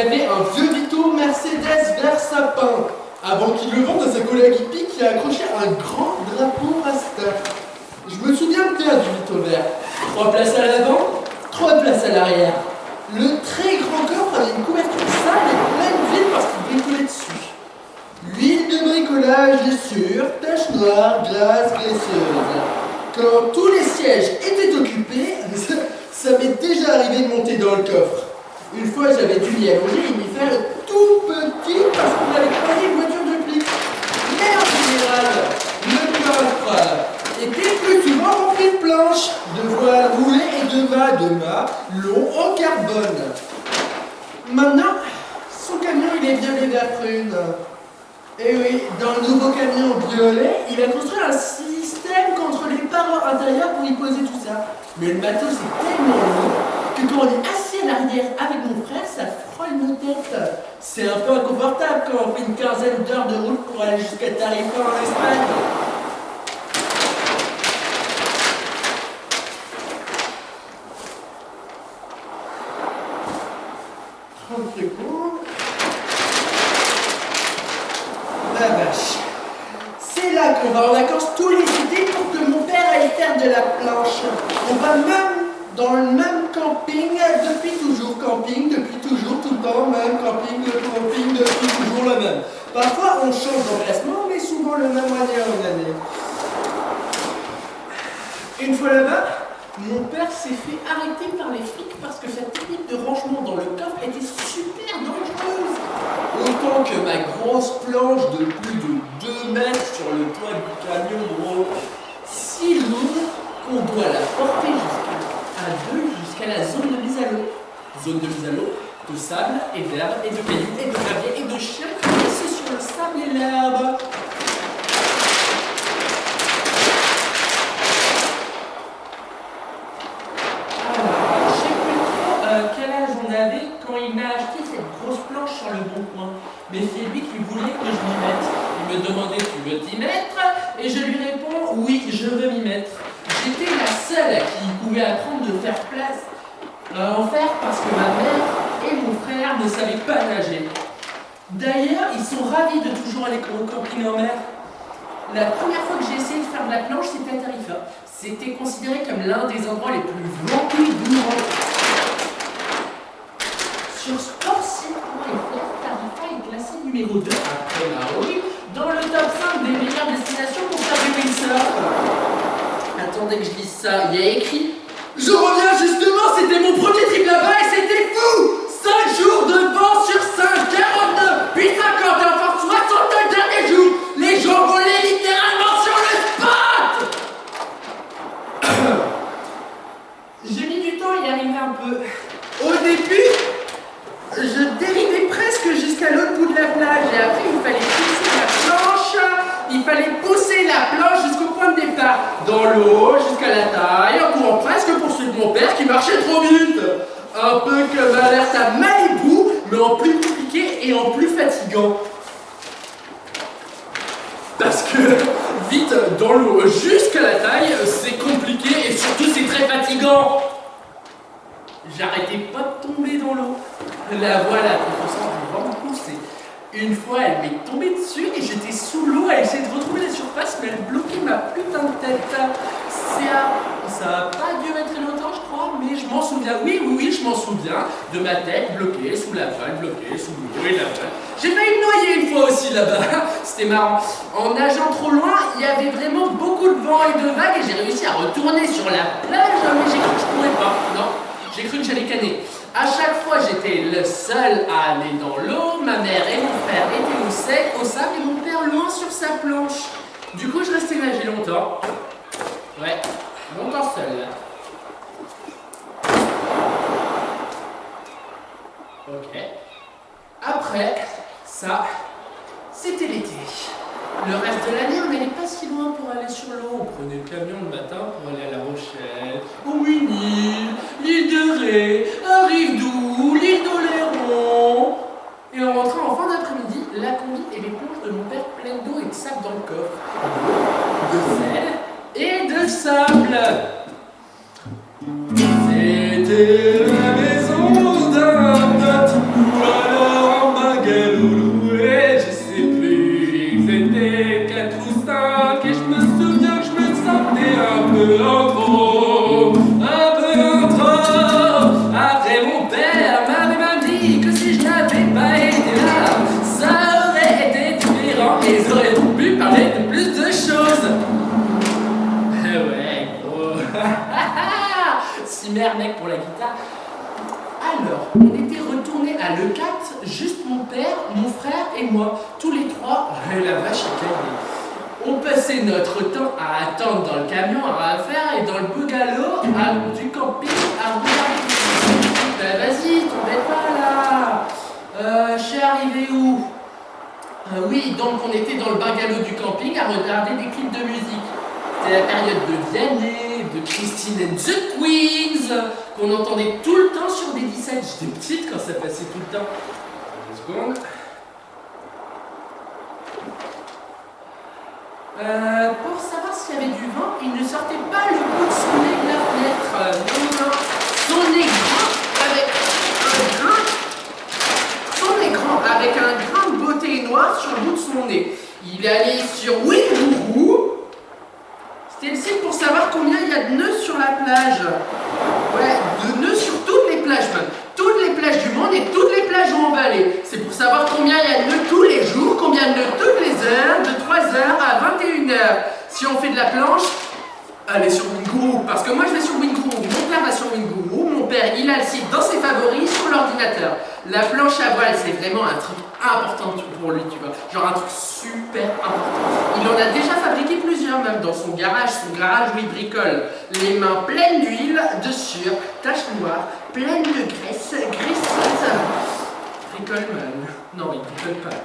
avait un vieux Vito Mercedes vert sapin, avant qu'il le vende à sa collègue hippie qui a accroché un grand drapeau Rasta. Je me souviens bien du Vito vert. 3 places à l'avant, 3 places à l'arrière. Le très grand coffre avait une couverture sale et pleine d'huile parce qu'il bricolait dessus. Huile de bricolage sûre, tache noire, glace graisseuse. Quand tous les sièges étaient occupés, ça m'est déjà arrivé de monter dans le coffre. Une fois, j'avais dû m'y allonger et m'y faire tout petit parce qu'on avait croisé une voiture de flic. Mais en général, le coffre était plus souvent rempli de planches, de voiles roulées et de mâts longs en carbone. Maintenant, son camion, il est bien les verts prunes. Et oui, dans le nouveau camion briolet, il a construit un système contre les parois intérieures pour y poser tout ça. Mais le matos est tellement lourd que quand on est assis à l'arrière avec mon frère, ça frôle nos têtes. C'est un peu inconfortable quand on fait une quinzaine d'heures de route pour aller jusqu'à Tarifa en Espagne. La vache. C'est là qu'on va en vacances tous les étés pour que mon père aille faire de la planche. On va même dans le même camping depuis toujours. Camping depuis toujours, tout le temps, même camping depuis toujours le même. Parfois on change d'emplacement, mais souvent le même année en année. Une fois là-bas, mon père s'est fait arrêter par les flics parce que sa technique de rangement dans le coffre était super dangereuse. Autant que ma grosse planche de plus de 2 mètres sur le toit du camion, gros. Si lourde qu'on doit la porter jusqu'à la zone de mise à l'eau. Zone de mise à l'eau, de sable et d'herbe et de cailloux et de gravier et de chiens crissés sur le sable et l'herbe. Quand il m'a acheté cette grosse planche sur le bon coin. Mais c'est lui qui voulait que je m'y mette. Il me demandait tu veux t'y mettre? Et je lui réponds oui, je veux m'y mettre. J'étais la seule qui pouvait apprendre de faire place en faire parce que ma mère et mon frère ne savaient pas nager. D'ailleurs, ils sont ravis de toujours aller au camping en mer. La première fois que j'ai essayé de faire de la planche, c'était à Tarifa. C'était considéré comme l'un des endroits les plus vampus du monde. Sur sportsite.fr, Tarifa est classé numéro 2 après Maui dans le top 5 des meilleures destinations pour faire du windsurf. Attendez que je lise ça, il y a écrit « Je reviens justement, c'était mon premier trip là-bas et c'était fou ! 5 jours de vent sur 5, 49, puis 50 et enfin 62 derniers jours. Les gens volaient littéralement sur le spot !» J'ai mis du temps à y arriver un peu. Au début, je dérivais presque jusqu'à l'autre bout de la plage et après il fallait pousser la planche, il fallait pousser la planche jusqu'au point de départ, dans l'eau, jusqu'à la taille, en courant presque pour suivre mon père qui marchait trop vite. Un peu comme alerte à Malibu, mais en plus compliqué et en plus fatigant. Parce que vite dans l'eau jusqu'à la taille, c'est compliqué et surtout c'est très fatigant. J'arrêtais pas de tomber dans l'eau. La voilà, contre du vent me poussait. Une fois, elle m'est tombée dessus et j'étais sous l'eau à essayer de retrouver la surface, mais elle bloquait ma putain de tête. Ça a pas duré très longtemps, je crois, mais je m'en souviens. Oui, je m'en souviens de ma tête bloquée sous la vague, bloquée sous l'eau et la vague. J'ai failli me noyer une fois aussi là-bas. C'était marrant. En nageant trop loin, il y avait vraiment beaucoup de vent et de vagues et j'ai réussi à retourner sur la plage, mais j'ai cru que je pourrais pas. Non. J'ai cru que j'allais canner. À chaque fois, j'étais le seul à aller dans l'eau. Ma mère et mon frère étaient au sec, au sable, et mon père loin sur sa planche. Du coup, je restais nager longtemps. Ouais, longtemps seul. Ok. Après, ça, c'était l'été. Le reste de l'année, on n'allait pas si loin pour aller sur l'eau. On prenait le camion le matin pour aller à La Rochelle, au Winnie, l'île de Ré, à Rive-Doux, l'île d'Oléron. Et en rentrant en fin d'après-midi, la combi et les planches de mon père pleines d'eau et de sable dans le coffre. De sel et de sable. C'était la maison d'un pote. mec pour la guitare. Alors, on était retourné à l'E4, juste mon père, mon frère et moi, tous les trois. La vache est calée. On passait notre temps à attendre dans le camion, à rien faire, et dans le bungalow du camping, à regarder. Ben vas-y, t'embête pas là. Je suis arrivé où? Oui, donc on était dans le bungalow du camping à regarder des clips de musique. C'était la période de Vianney, de Christine and the Queens, qu'on entendait tout le temps sur des dissettes. J'étais petite quand ça passait tout le temps. Une seconde. Pour savoir s'il y avait du vent, il ne sortait pas le bout de son nez de la fenêtre. Non. Son nez grand avec un grain de beauté noir sur le bout de son nez. Il est allé sur Wingourou. C'était le site pour savoir combien il y a de nœuds sur la plage. Ouais, de nœuds sur toutes les plages même. Toutes les plages du monde et toutes les plages où on va aller. C'est pour savoir combien il y a de nœuds tous les jours, combien de nœuds toutes les heures, de 3h à 21h. Si on fait de la planche, allez sur Wingourou. Parce que moi je vais sur Wingourou, mon père va sur Wingourou, mon père il a le site dans ses favoris sur l'ordinateur. La planche à voile c'est vraiment un truc important pour lui, tu vois. Genre un truc super important. Il en a déjà fabriqué plusieurs même dans son garage où il bricole. Les mains pleines d'huile, dessus, taches noires, pleines de graisse, graisseuse. Bricole man. Non, il bricole pas.